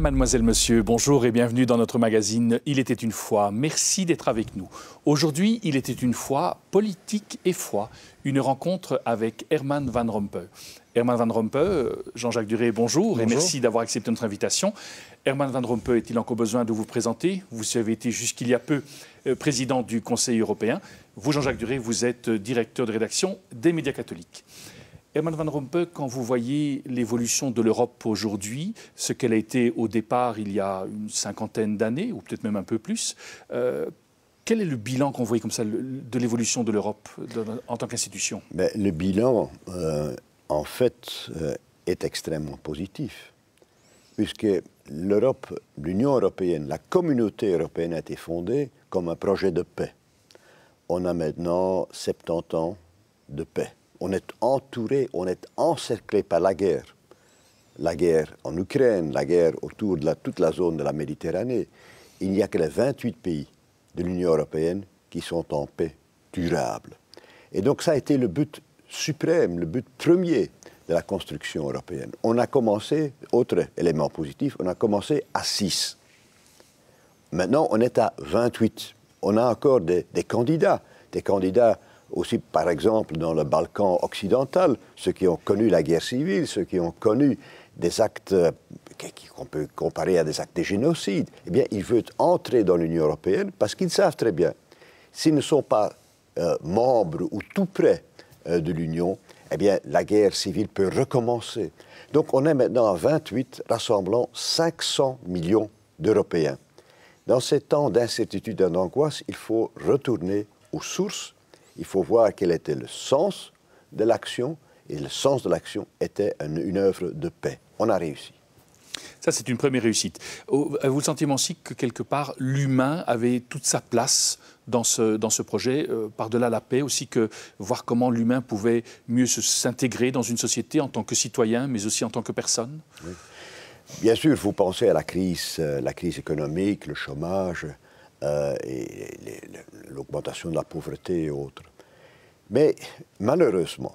Mademoiselle, monsieur, bonjour et bienvenue dans notre magazine Il était une fois. Merci d'être avec nous. Aujourd'hui, Il était une fois, politique et foi, une rencontre avec Herman Van Rompuy. Herman Van Rompuy, Jean-Jacques Duré, bonjour et merci d'avoir accepté notre invitation. Herman Van Rompuy, est-il encore besoin de vous présenter? Vous avez été jusqu'il y a peu président du Conseil européen. Vous, Jean-Jacques Duré, vous êtes directeur de rédaction des médias catholiques. Herman Van Rompuy, quand vous voyez l'évolution de l'Europe aujourd'hui, ce qu'elle a été au départ il y a une cinquantaine d'années, ou peut-être même un peu plus, quel est le bilan qu'on voit comme ça de l'évolution de l'Europe en tant qu'institution? Le bilan, en fait, est extrêmement positif, puisque l'Europe, l'Union européenne, la communauté européenne a été fondée comme un projet de paix. On a maintenant 70 ans de paix. On est entouré, on est encerclé par la guerre. La guerre en Ukraine, la guerre autour de toute la zone de la Méditerranée. Il n'y a que les 28 pays de l'Union européenne qui sont en paix durable. Et donc ça a été le but suprême, le but premier de la construction européenne. On a commencé, autre élément positif, on a commencé à 6. Maintenant, on est à 28. On a encore des candidats aussi, par exemple, dans le Balkan occidental, ceux qui ont connu la guerre civile, ceux qui ont connu des actes qu'on peut comparer à des actes de génocide, eh bien, ils veulent entrer dans l'Union européenne parce qu'ils savent très bien, s'ils ne sont pas membres ou tout près de l'Union, eh bien, la guerre civile peut recommencer. Donc, on est maintenant à 28, rassemblant 500 millions d'Européens. Dans ces temps d'incertitude et d'angoisse, il faut retourner aux sources. Il faut voir quel était le sens de l'action, et le sens de l'action était une œuvre de paix. On a réussi. Ça, c'est une première réussite. Avez-vous le sentiment aussi que, quelque part, l'humain avait toute sa place dans ce projet, par-delà la paix aussi, que voir comment l'humain pouvait mieux s'intégrer dans une société en tant que citoyen, mais aussi en tant que personne? Oui. Bien sûr, vous pensez à la crise économique, le chômage, et l'augmentation de la pauvreté et autres. Mais malheureusement,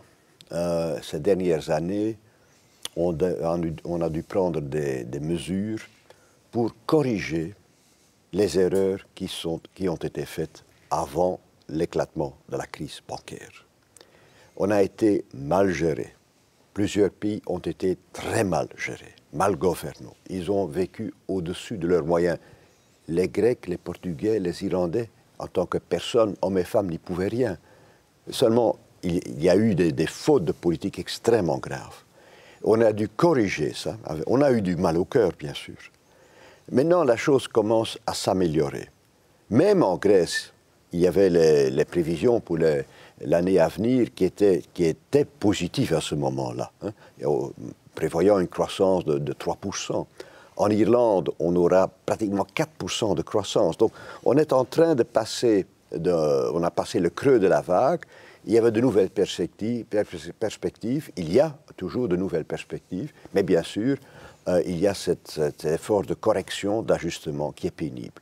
ces dernières années, on a dû prendre des mesures pour corriger les erreurs qui ont été faites avant l'éclatement de la crise bancaire. On a été mal gérés. Plusieurs pays ont été très mal gérés, mal gouvernés. Ils ont vécu au-dessus de leurs moyens. Les Grecs, les Portugais, les Irlandais, en tant que personne, hommes et femmes, n'y pouvaient rien. Seulement, il y a eu des fautes de politique extrêmement graves. On a dû corriger ça. On a eu du mal au cœur, bien sûr. Maintenant, la chose commence à s'améliorer. Même en Grèce, il y avait les prévisions pour l'année à venir qui étaient positives à ce moment-là, hein, prévoyant une croissance de 3%. En Irlande, on aura pratiquement 4% de croissance. Donc, on est en train de passer, on a passé le creux de la vague. Il y avait de nouvelles perspectives. Il y a toujours de nouvelles perspectives. Mais bien sûr, il y a cet effort de correction, d'ajustement qui est pénible.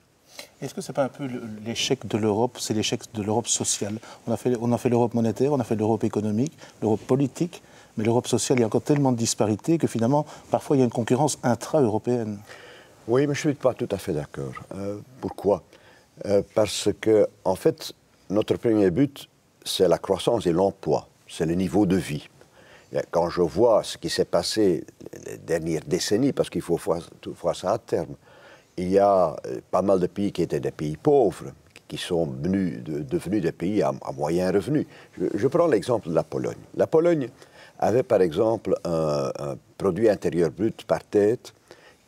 Est-ce que ce n'est pas un peu l'échec de l'Europe? C'est l'échec de l'Europe sociale. On a fait l'Europe monétaire, on a fait l'Europe économique, l'Europe politique. Mais l'Europe sociale, il y a encore tellement de disparités que finalement, parfois, il y a une concurrence intra-européenne. Oui, mais je ne suis pas tout à fait d'accord. Pourquoi? Parce que, en fait, notre premier but, c'est la croissance et l'emploi. C'est le niveau de vie. Et quand je vois ce qui s'est passé les dernières décennies, parce qu'il faut voir ça à terme, il y a pas mal de pays qui étaient des pays pauvres, qui sont devenus des pays à moyen revenu. Je prends l'exemple de la Pologne. La Pologne avait par exemple un produit intérieur brut par tête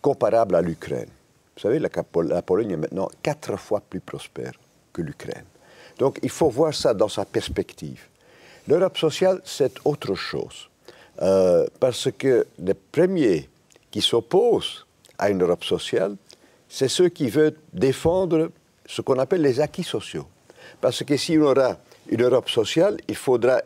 comparable à l'Ukraine. Vous savez, la Pologne est maintenant 4 fois plus prospère que l'Ukraine. Donc il faut voir ça dans sa perspective. L'Europe sociale, c'est autre chose. Parce que les premiers qui s'opposent à une Europe sociale, c'est ceux qui veulent défendre ce qu'on appelle les acquis sociaux. Parce que si on aura une Europe sociale, il faudra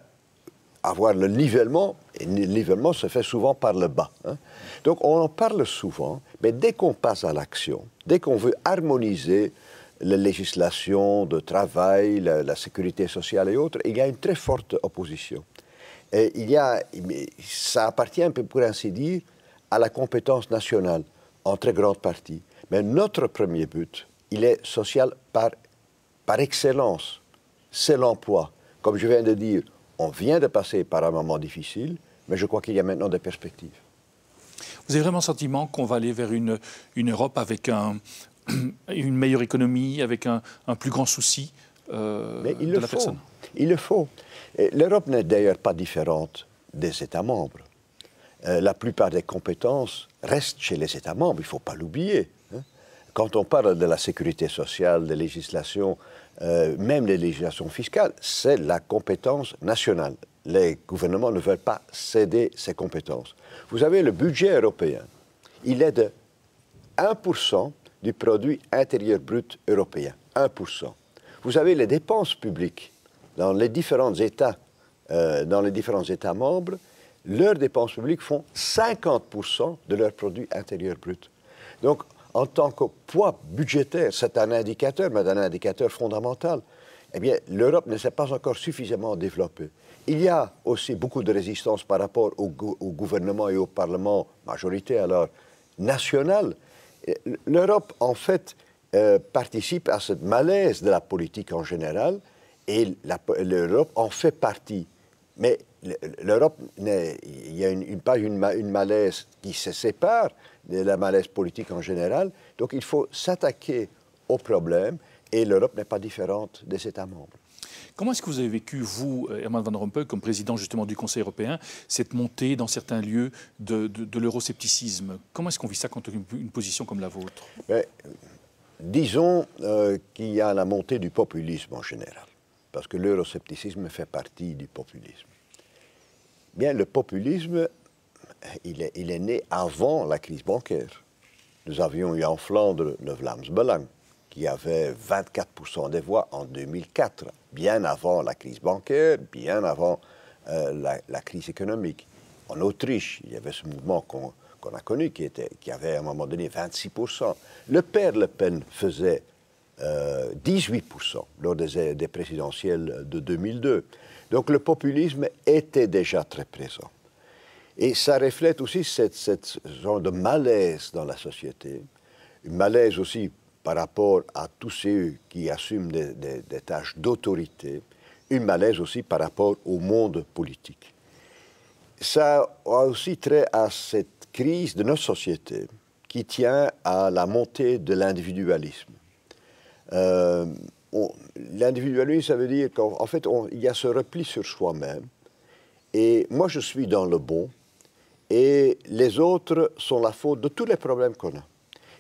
avoir le nivellement, et le nivellement se fait souvent par le bas. Hein. Donc on en parle souvent, mais dès qu'on passe à l'action, dès qu'on veut harmoniser la législation de travail, la sécurité sociale et autres, il y a une très forte opposition. Et ça appartient un peu, pour ainsi dire, à la compétence nationale. en très grande partie. Mais notre premier but, il est social par excellence. C'est l'emploi. Comme je viens de dire, on vient de passer par un moment difficile, mais je crois qu'il y a maintenant des perspectives. Vous avez vraiment le sentiment qu'on va aller vers une Europe avec une meilleure économie, avec un plus grand souci de la personne? Il le faut. L'Europe n'est d'ailleurs pas différente des États membres. La plupart des compétences restent chez les États membres, il ne faut pas l'oublier. Quand on parle de la sécurité sociale, des législations, même les législations fiscales, c'est la compétence nationale. Les gouvernements ne veulent pas céder ces compétences. Vous savez, le budget européen, il est de 1% du produit intérieur brut européen. 1%. Vous avez les dépenses publiques dans les différents États membres, leurs dépenses publiques font 50% de leur produit intérieur brut. Donc, en tant que poids budgétaire, c'est un indicateur, mais un indicateur fondamental. Eh bien, l'Europe ne s'est pas encore suffisamment développée. Il y a aussi beaucoup de résistance par rapport au gouvernement et au Parlement, majorité alors nationale. L'Europe, en fait, participe à ce malaise de la politique en général, et l'Europe en fait partie. Mais l'Europe, il y a une malaise qui se sépare de la malaise politique en général. Donc il faut s'attaquer aux problèmes, et l'Europe n'est pas différente des États membres. Comment est-ce que vous avez vécu, vous, Herman Van Rompuy, comme président justement du Conseil européen, cette montée dans certains lieux de l'euroscepticisme? Comment est-ce qu'on vit ça contre une position comme la vôtre? Disons qu'il y a la montée du populisme en général, parce que l'euroscepticisme fait partie du populisme. Bien, le populisme, il est né avant la crise bancaire. Nous avions eu en Flandre le Vlaams Belang, qui avait 24% des voix en 2004, bien avant la crise bancaire, bien avant la crise économique. En Autriche, il y avait ce mouvement qu'on a connu, qui avait à un moment donné 26%. Le père Le Pen faisait 18% lors des présidentielles de 2002. Donc le populisme était déjà très présent. Et ça reflète aussi ce genre de malaise dans la société, un malaise aussi par rapport à tous ceux qui assument des tâches d'autorité, un malaise aussi par rapport au monde politique. Ça a aussi trait à cette crise de notre société qui tient à la montée de l'individualisme. L'individualisme, ça veut dire qu'en fait, il y a ce repli sur soi-même, et moi je suis dans le bon, et les autres sont la faute de tous les problèmes qu'on a.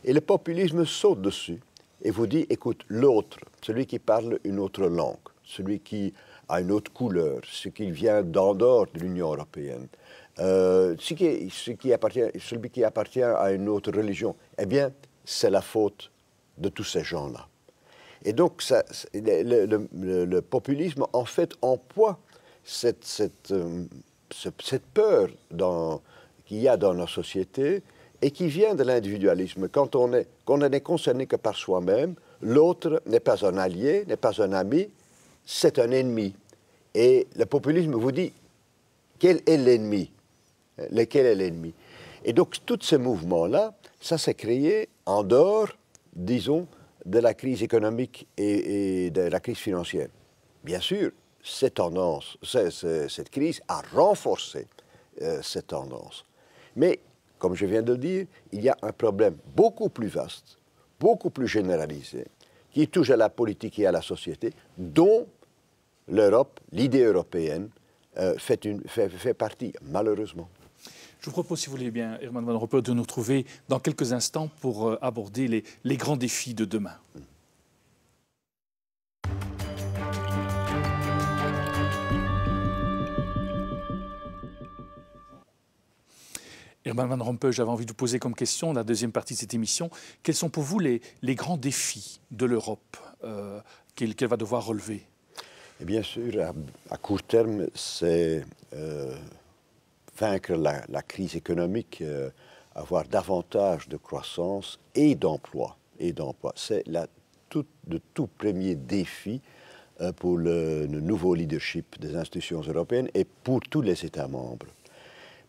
Et le populisme saute dessus et vous dit, écoute, l'autre, celui qui parle une autre langue, celui qui a une autre couleur, ce qui vient d'en dehors de l'Union européenne, celui qui appartient à une autre religion, eh bien, c'est la faute de tous ces gens-là. Et donc, le populisme, en fait, emploie cette peur qu'il y a dans nos sociétés et qui vient de l'individualisme. Quand on n'est concerné que par soi-même, l'autre n'est pas un allié, n'est pas un ami, c'est un ennemi. Et le populisme vous dit, quel est l'ennemi? Lequel est l'ennemi? Et donc, tous ces mouvements-là, ça s'est créé en dehors, disons, de la crise économique et de la crise financière. Bien sûr, cette crise a renforcé cette tendance. Mais, comme je viens de le dire, il y a un problème beaucoup plus vaste, beaucoup plus généralisé, qui touche à la politique et à la société, dont l'Europe, l'idée européenne, fait partie, malheureusement. Je vous propose, si vous voulez bien, Herman Van Rompuy, de nous retrouver dans quelques instants pour aborder les grands défis de demain. Herman Van Rompuy, j'avais envie de vous poser comme question, la deuxième partie de cette émission, quels sont pour vous les grands défis de l'Europe qu'elle va devoir relever? Et bien sûr, à court terme, c'est vaincre la crise économique, avoir davantage de croissance et d'emploi. C'est le tout premier défi pour le nouveau leadership des institutions européennes et pour tous les États membres.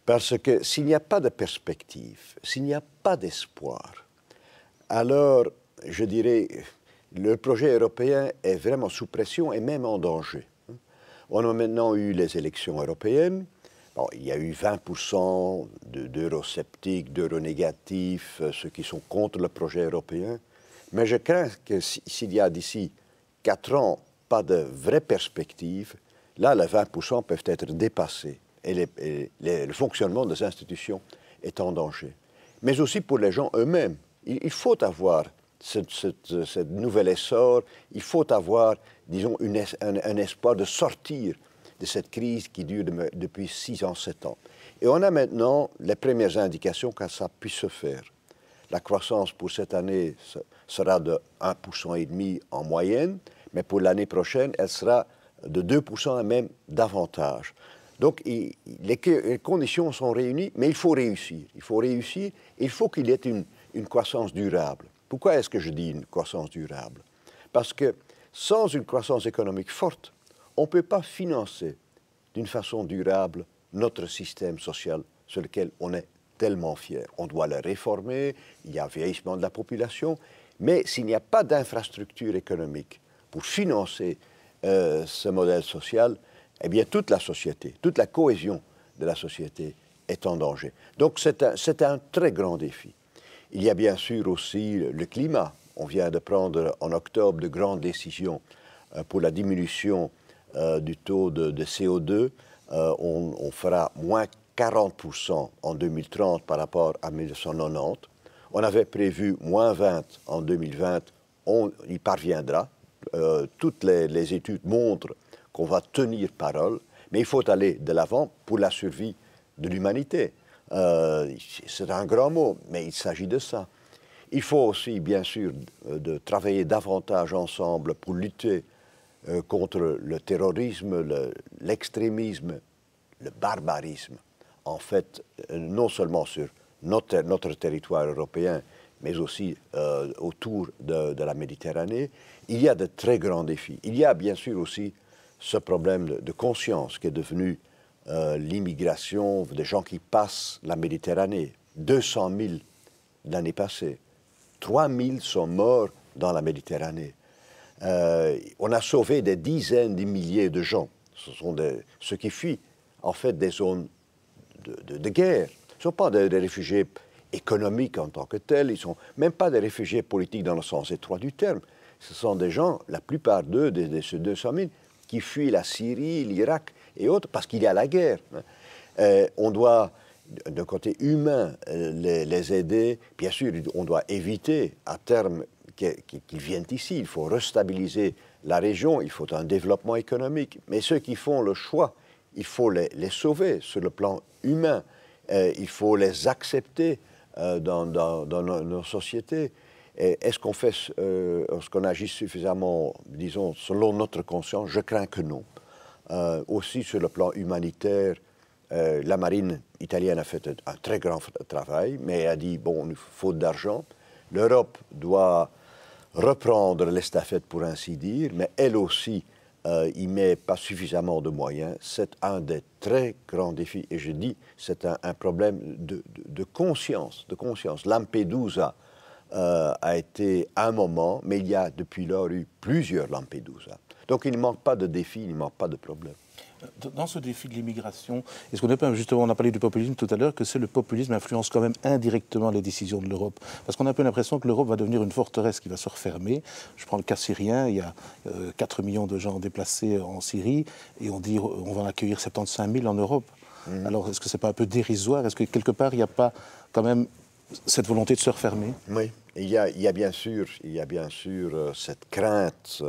Parce que s'il n'y a pas de perspective, s'il n'y a pas d'espoir, alors, je dirais, le projet européen est vraiment sous pression et même en danger. On a maintenant eu les élections européennes. Bon, il y a eu 20% d'eurosceptiques, d'euronégatifs, ceux qui sont contre le projet européen. Mais je crains que s'il y a d'ici 4 ans pas de vraie perspective, là, les 20% peuvent être dépassés. Et le fonctionnement des institutions est en danger. Mais aussi pour les gens eux-mêmes. Il faut avoir ce nouvel essor, il faut avoir, disons, un espoir de sortir de cette crise qui dure depuis 6 ans, 7 ans. Et on a maintenant les premières indications que ça puisse se faire. La croissance pour cette année sera de 1,5% en moyenne, mais pour l'année prochaine, elle sera de 2% et même davantage. Donc, les conditions sont réunies, mais il faut réussir. Il faut réussir, il faut qu'il y ait une croissance durable. Pourquoi est-ce que je dis une croissance durable? Parce que sans une croissance économique forte, on ne peut pas financer d'une façon durable notre système social sur lequel on est tellement fier. On doit le réformer, il y a un vieillissement de la population, mais s'il n'y a pas d'infrastructure économique pour financer ce modèle social, eh bien toute la société, toute la cohésion de la société est en danger. Donc c'est un très grand défi. Il y a bien sûr aussi le climat. On vient de prendre en octobre de grandes décisions pour la diminution du taux de CO2. On fera moins 40% en 2030 par rapport à 1990. On avait prévu moins 20 en 2020. On y parviendra. Toutes les études montrent qu'on va tenir parole, mais il faut aller de l'avant pour la survie de l'humanité. C'est un grand mot, mais il s'agit de ça. Il faut aussi, bien sûr, de travailler davantage ensemble pour lutter contre le terrorisme, l'extrémisme, le barbarisme. En fait, non seulement sur notre territoire européen, mais aussi autour de la Méditerranée, il y a de très grands défis. Il y a bien sûr aussi ce problème de conscience qui est devenu l'immigration des gens qui passent la Méditerranée. 200 000 l'année passée. 3 000 sont morts dans la Méditerranée. On a sauvé des dizaines de milliers de gens. Ce sont ceux qui fuient, en fait, des zones de guerre. Ce ne sont pas des réfugiés économiques en tant que tels, ils ne sont même pas des réfugiés politiques dans le sens étroit du terme. Ce sont des gens, la plupart d'eux, de ces 200 000, qui fuient la Syrie, l'Irak et autres, parce qu'il y a la guerre. On doit, d'un côté humain, les aider. Bien sûr, on doit éviter, à terme, qu'ils viennent ici. Il faut restabiliser la région, il faut un développement économique. Mais ceux qui font le choix, il faut les sauver sur le plan humain. Il faut les accepter dans nos sociétés. Est-ce qu'on agit suffisamment, disons, selon notre conscience? Je crains que non. Aussi sur le plan humanitaire, la marine italienne a fait un très grand travail, mais elle a dit, bon, faute d'argent, l'Europe doit reprendre l'estafette pour ainsi dire, mais elle aussi y met pas suffisamment de moyens. C'est un des très grands défis, et je dis, c'est un problème de conscience, Lampedusa a été un moment, mais il y a depuis lors eu plusieurs Lampedusa. Donc il ne manque pas de défis, il ne manque pas de problèmes. Dans ce défi de l'immigration, est-ce qu'on n'est pas, justement, on a parlé du populisme tout à l'heure, que le populisme influence quand même indirectement les décisions de l'Europe? Parce qu'on a un peu l'impression que l'Europe va devenir une forteresse qui va se refermer. Je prends le cas syrien, il y a 4 millions de gens déplacés en Syrie, et on dit on va en accueillir 75 000 en Europe. Alors est-ce que ce n'est pas un peu dérisoire? Est-ce que quelque part il n'y a pas quand même cette volonté de se refermer? Oui, il y a bien sûr cette crainte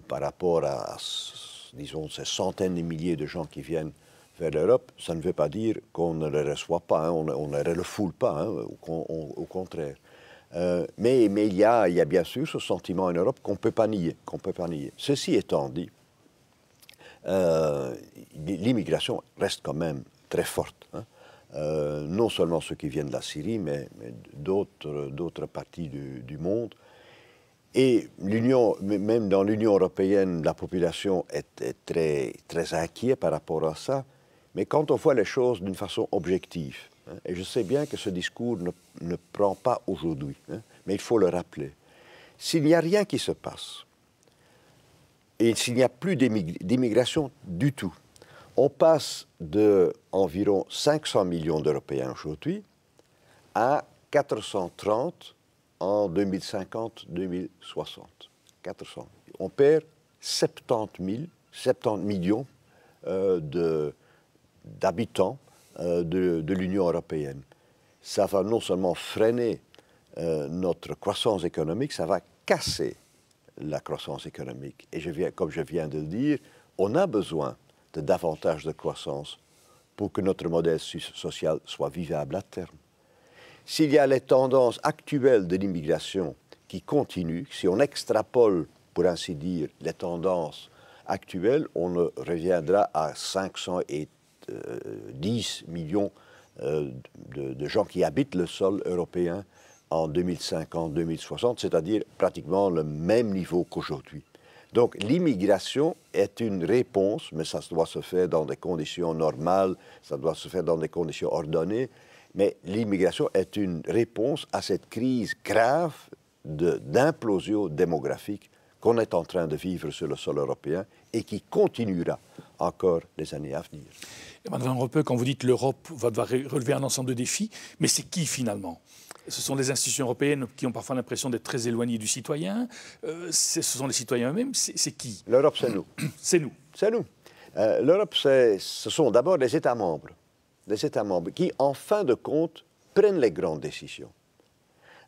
par rapport à, disons, ces centaines de milliers de gens qui viennent vers l'Europe. Ça ne veut pas dire qu'on ne les reçoit pas, hein, on ne les refoule pas, hein, au contraire. Mais il y a bien sûr ce sentiment en Europe qu'on ne peut pas nier. Ceci étant dit, l'immigration reste quand même très forte. Hein. Non seulement ceux qui viennent de la Syrie, mais d'autres parties du monde. Et même dans l'Union européenne, la population est très, très inquiète par rapport à ça. Mais quand on voit les choses d'une façon objective, hein, et je sais bien que ce discours ne prend pas aujourd'hui, hein, mais il faut le rappeler, s'il n'y a rien qui se passe, et s'il n'y a plus d'immigration du tout, on passe de environ 500 millions d'Européens aujourd'hui à 430 en 2050-2060. 400. On perd 70 millions d'habitants de l'Union européenne. Ça va non seulement freiner notre croissance économique, ça va casser la croissance économique. Et comme je viens de le dire, on a besoin de davantage de croissance pour que notre modèle social soit vivable à terme. S'il y a les tendances actuelles de l'immigration qui continuent, si on extrapole, pour ainsi dire, les tendances actuelles, on reviendra à 510 millions de gens qui habitent le sol européen en 2050-2060, c'est-à-dire pratiquement le même niveau qu'aujourd'hui. Donc l'immigration est une réponse, mais ça doit se faire dans des conditions normales, ça doit se faire dans des conditions ordonnées, mais l'immigration est une réponse à cette crise grave d'implosion démographique qu'on est en train de vivre sur le sol européen et qui continuera encore les années à venir. Madame Van Rompuy, quand vous dites l'Europe va devoir relever un ensemble de défis, mais c'est qui finalement ? Ce sont les institutions européennes qui ont parfois l'impression d'être très éloignées du citoyen. Ce sont les citoyens eux-mêmes. C'est qui ? L'Europe, c'est nous. C'est nous. C'est nous. L'Europe, ce sont d'abord les États membres. Les États membres qui, en fin de compte, prennent les grandes décisions.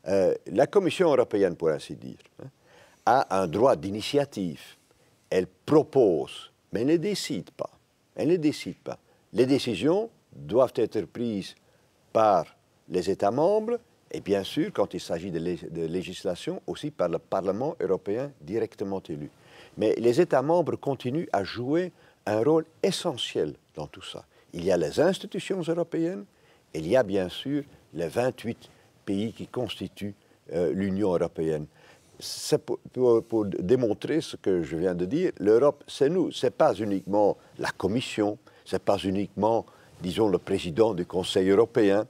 La Commission européenne, pour ainsi dire, a un droit d'initiative. Elle propose, mais elle ne décide pas. Elle ne décide pas. Les décisions doivent être prises par les États membres et bien sûr, quand il s'agit de législation, aussi par le Parlement européen directement élu. Mais les États membres continuent à jouer un rôle essentiel dans tout ça. Il y a les institutions européennes, et il y a bien sûr les 28 pays qui constituent l'Union européenne. C'est pour démontrer ce que je viens de dire, l'Europe, c'est nous. Ce n'est pas uniquement la Commission, ce n'est pas uniquement, disons, le président du Conseil européen,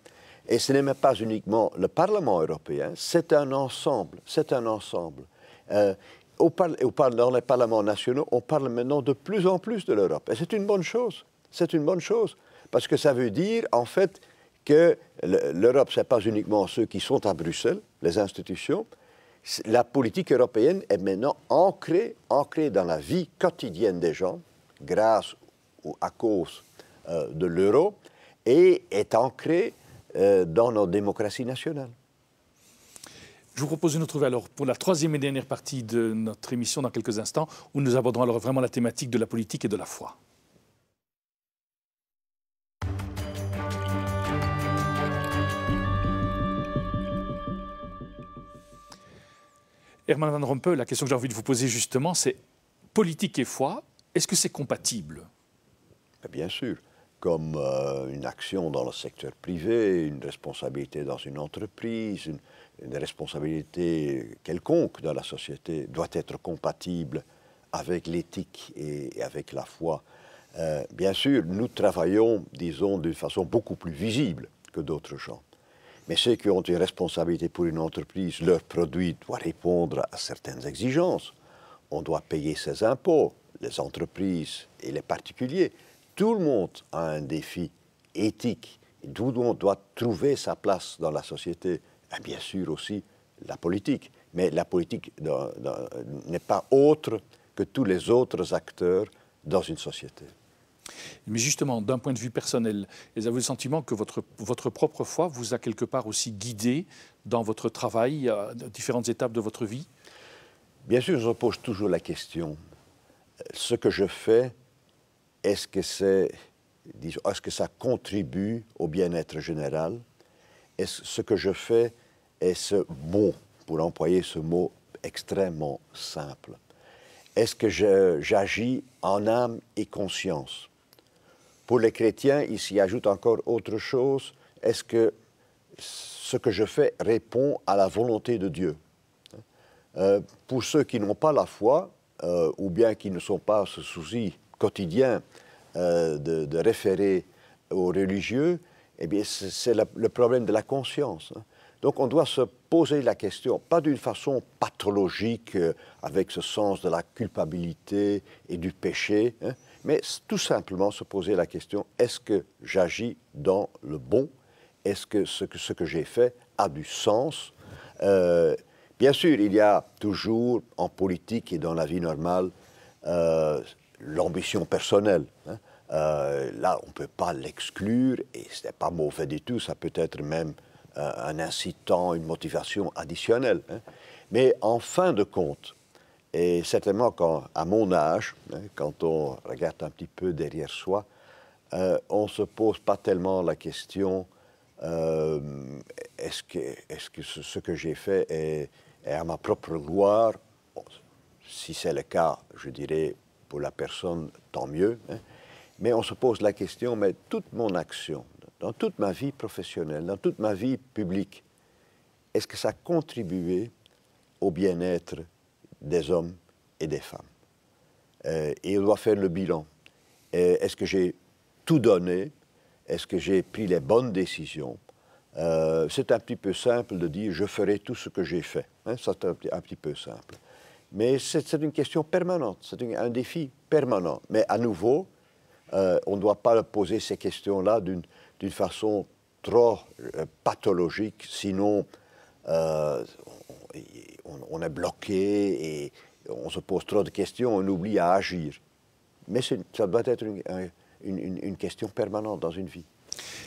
et ce n'est même pas uniquement le Parlement européen, c'est un ensemble, c'est un ensemble. Dans les parlements nationaux, on parle maintenant de plus en plus de l'Europe, et c'est une bonne chose, parce que ça veut dire, en fait, que l'Europe, ce n'est pas uniquement ceux qui sont à Bruxelles, les institutions. La politique européenne est maintenant ancrée dans la vie quotidienne des gens, grâce ou à cause de l'euro, et est ancrée dans nos démocraties nationales. Je vous propose de nous retrouver alors pour la troisième et dernière partie de notre émission dans quelques instants, où nous aborderons alors vraiment la thématique de la politique et de la foi. Herman Van Rompuy, la question que j'ai envie de vous poser justement, c'est politique et foi, est-ce que c'est compatible ? Bien sûr, comme une action dans le secteur privé, une responsabilité dans une entreprise, une responsabilité quelconque dans la société doit être compatible avec l'éthique et avec la foi. Bien sûr, nous travaillons, disons, d'une façon beaucoup plus visible que d'autres gens. Mais ceux qui ont une responsabilité pour une entreprise, leur produit doit répondre à certaines exigences. On doit payer ses impôts, les entreprises et les particuliers. Tout le monde a un défi éthique. Tout le monde doit trouver sa place dans la société. Et bien sûr aussi la politique. Mais la politique n'est pas autre que tous les autres acteurs dans une société. Mais justement, d'un point de vue personnel, avez-vous le sentiment que votre propre foi vous a quelque part aussi guidé dans votre travail, à différentes étapes de votre vie ? Bien sûr, je pose toujours la question. Ce que je fais, est-ce que ça contribue au bien-être général ? Ce que je fais, est-ce bon, pour employer ce mot extrêmement simple ? Est-ce que j'agis en âme et conscience ? Pour les chrétiens, il s'y ajoute encore autre chose. Est-ce que ce que je fais répond à la volonté de Dieu ? Pour ceux qui n'ont pas la foi, ou bien qui ne sont pas ce souci quotidien de référer aux religieux, eh bien, c'est le problème de la conscience. Hein. Donc on doit se poser la question, pas d'une façon pathologique, avec ce sens de la culpabilité et du péché, hein, mais tout simplement se poser la question, est-ce que j'agis dans le bon? Est-ce que ce que j'ai fait a du sens? Bien sûr, il y a toujours en politique et dans la vie normale l'ambition personnelle. Hein. Là, on ne peut pas l'exclure et ce n'est pas mauvais du tout, ça peut être même un incitant, une motivation additionnelle. Hein. Mais en fin de compte, et certainement à mon âge, hein, quand on regarde un petit peu derrière soi, on ne se pose pas tellement la question est-ce que ce que j'ai fait est à ma propre gloire? Bon, si c'est le cas, je dirais pour la personne, tant mieux. Hein. Mais on se pose la question, mais toute mon action, dans toute ma vie professionnelle, dans toute ma vie publique, est-ce que ça a contribué au bien-être des hommes et des femmes? Et on doit faire le bilan. Est-ce que j'ai tout donné? Est-ce que j'ai pris les bonnes décisions? C'est un petit peu simple de dire « je ferai tout ce que j'ai fait hein ». C'est un petit peu simple. Mais c'est une question permanente, c'est un défi permanent. Mais à nouveau, on ne doit pas poser ces questions-là d'une façon trop pathologique, sinon on est bloqué et on se pose trop de questions, on oublie à agir. Mais ça doit être une question permanente dans une vie.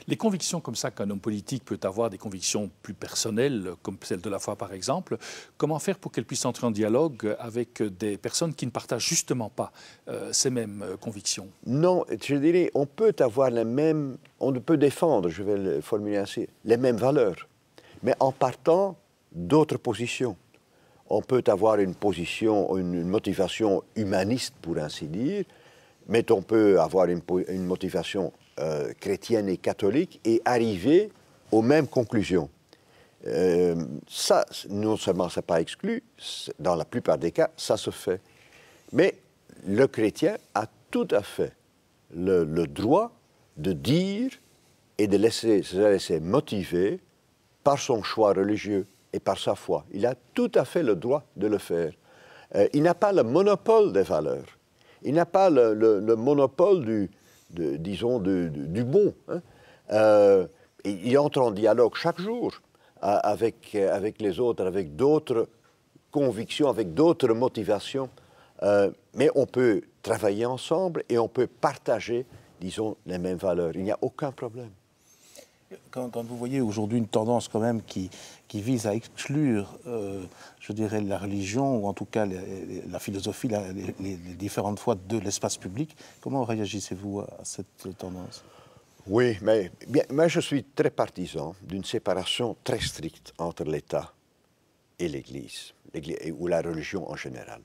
Les convictions comme ça qu'un homme politique peut avoir, des convictions plus personnelles, comme celle de la foi par exemple, comment faire pour qu'elles puissent entrer en dialogue avec des personnes qui ne partagent justement pas ces mêmes convictions? Non, je dirais, on peut avoir on peut défendre, je vais le formuler ainsi, les mêmes valeurs, mais en partant d'autres positions. On peut avoir une position, une motivation humaniste pour ainsi dire, mais on peut avoir une motivation chrétienne et catholique et arriver aux mêmes conclusions. Ça, non seulement ce n'est pas exclu, dans la plupart des cas, ça se fait. Mais le chrétien a tout à fait le droit de dire et de se laisser motiver par son choix religieux et par sa foi. Il a tout à fait le droit de le faire. Il n'a pas le monopole des valeurs. Il n'a pas le monopole disons, du bon. Hein. Il entre en dialogue chaque jour avec les autres, avec d'autres convictions, avec d'autres motivations. Mais on peut travailler ensemble et on peut partager, disons, les mêmes valeurs. Il n'y a aucun problème. Quand vous voyez aujourd'hui une tendance quand même qui vise à exclure, je dirais, la religion, ou en tout cas la philosophie, les différentes foi de l'espace public, comment réagissez-vous à cette tendance? Oui, mais moi je suis très partisan d'une séparation très stricte entre l'État et l'Église, ou la religion en général.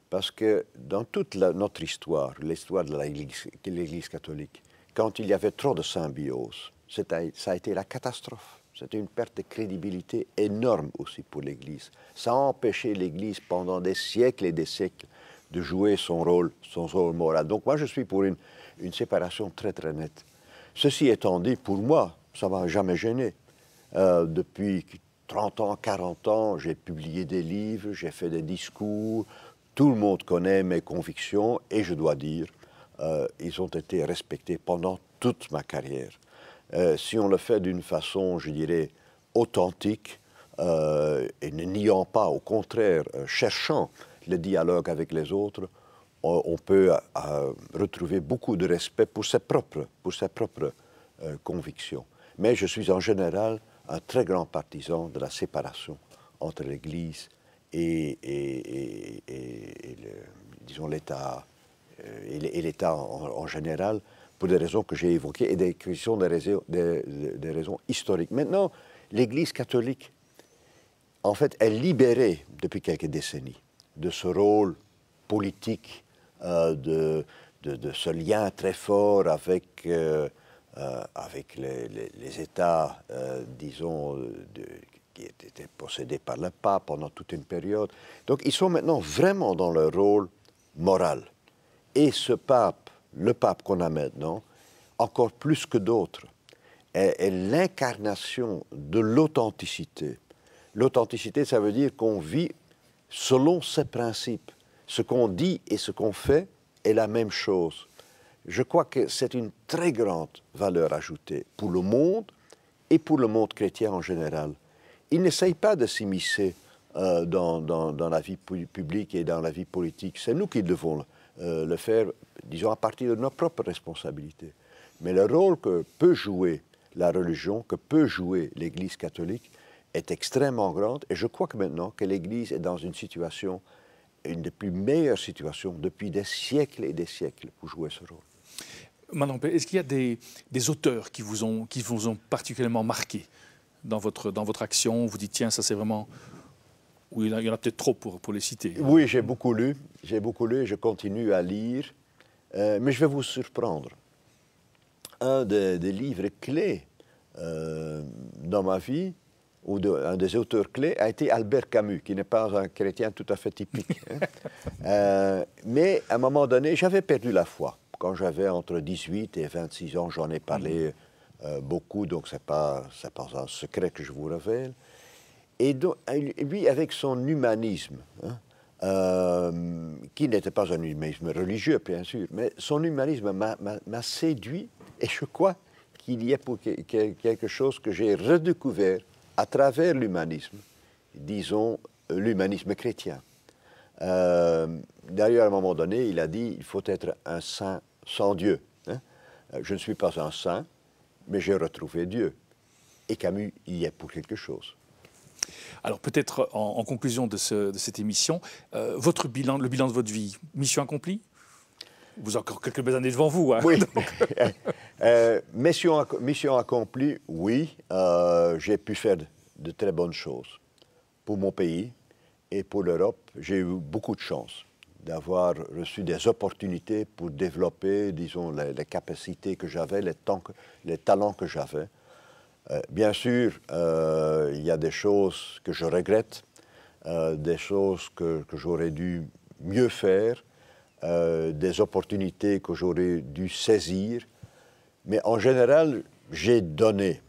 Parce que dans toute notre histoire, l'histoire de l'Église catholique, quand il y avait trop de symbiose, ça a été la catastrophe. C'était une perte de crédibilité énorme aussi pour l'Église. Ça a empêché l'Église pendant des siècles et des siècles de jouer son rôle moral. Donc moi, je suis pour une séparation très très nette. Ceci étant dit, pour moi, ça ne m'a jamais gêné. Depuis 30 ans, 40 ans, j'ai publié des livres, j'ai fait des discours. Tout le monde connaît mes convictions et je dois dire, ils ont été respectés pendant toute ma carrière. Si on le fait d'une façon, je dirais, authentique, et ne niant pas, au contraire, cherchant le dialogue avec les autres, on peut retrouver beaucoup de respect pour ses propres convictions. Mais je suis en général un très grand partisan de la séparation entre l'Église et disons, l'État, et l'État en général, pour des raisons que j'ai évoquées et qui sont des raisons historiques. Maintenant, l'Église catholique, en fait, est libérée depuis quelques décennies de ce rôle politique, de ce lien très fort avec les États, disons, qui étaient possédés par le pape pendant toute une période. Donc, ils sont maintenant vraiment dans leur rôle moral. Et ce pape, le pape qu'on a maintenant, encore plus que d'autres, est l'incarnation de l'authenticité. L'authenticité, ça veut dire qu'on vit selon ses principes. Ce qu'on dit et ce qu'on fait est la même chose. Je crois que c'est une très grande valeur ajoutée pour le monde et pour le monde chrétien en général. Il n'essaye pas de s'immiscer dans la vie publique et dans la vie politique. C'est nous qui devons le faire, disons, à partir de nos propres responsabilités. Mais le rôle que peut jouer la religion, que peut jouer l'Église catholique, est extrêmement grande. Et je crois que maintenant que l'Église est dans une situation, une des plus meilleures situations depuis des siècles et des siècles pour jouer ce rôle. Madame, est-ce qu'il y a des auteurs qui vous ont particulièrement marqué dans votre action? Vous dites, tiens, ça c'est vraiment... Ou il y en a peut-être trop pour les citer. Oui, j'ai beaucoup lu et je continue à lire. Mais je vais vous surprendre. Un des livres clés dans ma vie, un des auteurs clés, a été Albert Camus, qui n'est pas un chrétien tout à fait typique. Mais à un moment donné, j'avais perdu la foi. Quand j'avais entre 18 et 26 ans, j'en ai parlé beaucoup, donc ce n'est pas un secret que je vous révèle. Et donc, lui, avec son humanisme, qui n'était pas un humanisme religieux, bien sûr, mais son humanisme m'a séduit, et je crois qu'il y a quelque chose que j'ai redécouvert à travers l'humanisme, disons l'humanisme chrétien. D'ailleurs, à un moment donné, il a dit, il faut être un saint sans Dieu. Je ne suis pas un saint, mais j'ai retrouvé Dieu. Et Camus y est pour quelque chose. Alors peut-être en conclusion de cette émission, le bilan de votre vie, mission accomplie? Vous avez encore quelques belles années devant vous. Hein, oui. Mission accomplie, oui. J'ai pu faire de très bonnes choses pour mon pays et pour l'Europe. J'ai eu beaucoup de chance d'avoir reçu des opportunités pour développer, disons, les capacités que j'avais, les talents que j'avais. Bien sûr, il y a des choses que je regrette, des choses que j'aurais dû mieux faire, des opportunités que j'aurais dû saisir. Mais en général, j'ai donné.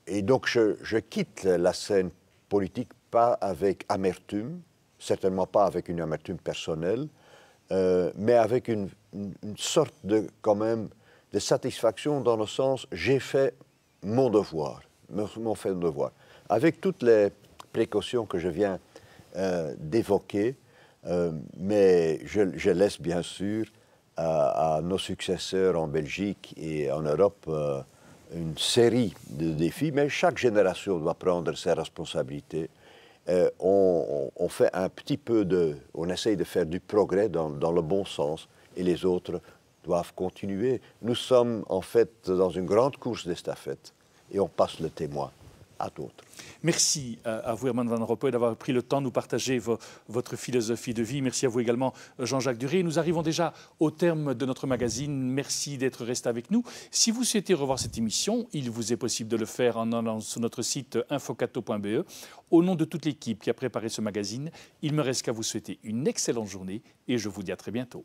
Et donc, je quitte la scène politique pas avec amertume, certainement pas avec une amertume personnelle, mais avec une sorte de, quand même, de satisfaction dans le sens, j'ai fait mon devoir, avec toutes les précautions que je viens d'évoquer, mais je laisse bien sûr à nos successeurs en Belgique et en Europe une série de défis, mais chaque génération doit prendre ses responsabilités. On fait un petit peu on essaye de faire du progrès dans le bon sens, et les autres doivent continuer. Nous sommes en fait dans une grande course d'estafette et on passe le témoin à d'autres. Merci à vous, Herman Van Rompuy, d'avoir pris le temps de nous partager votre philosophie de vie. Merci à vous également, Jean-Jacques Duré. Nous arrivons déjà au terme de notre magazine. Merci d'être resté avec nous. Si vous souhaitez revoir cette émission, il vous est possible de le faire en allant sur notre site infocato.be. Au nom de toute l'équipe qui a préparé ce magazine, il me reste qu'à vous souhaiter une excellente journée et je vous dis à très bientôt.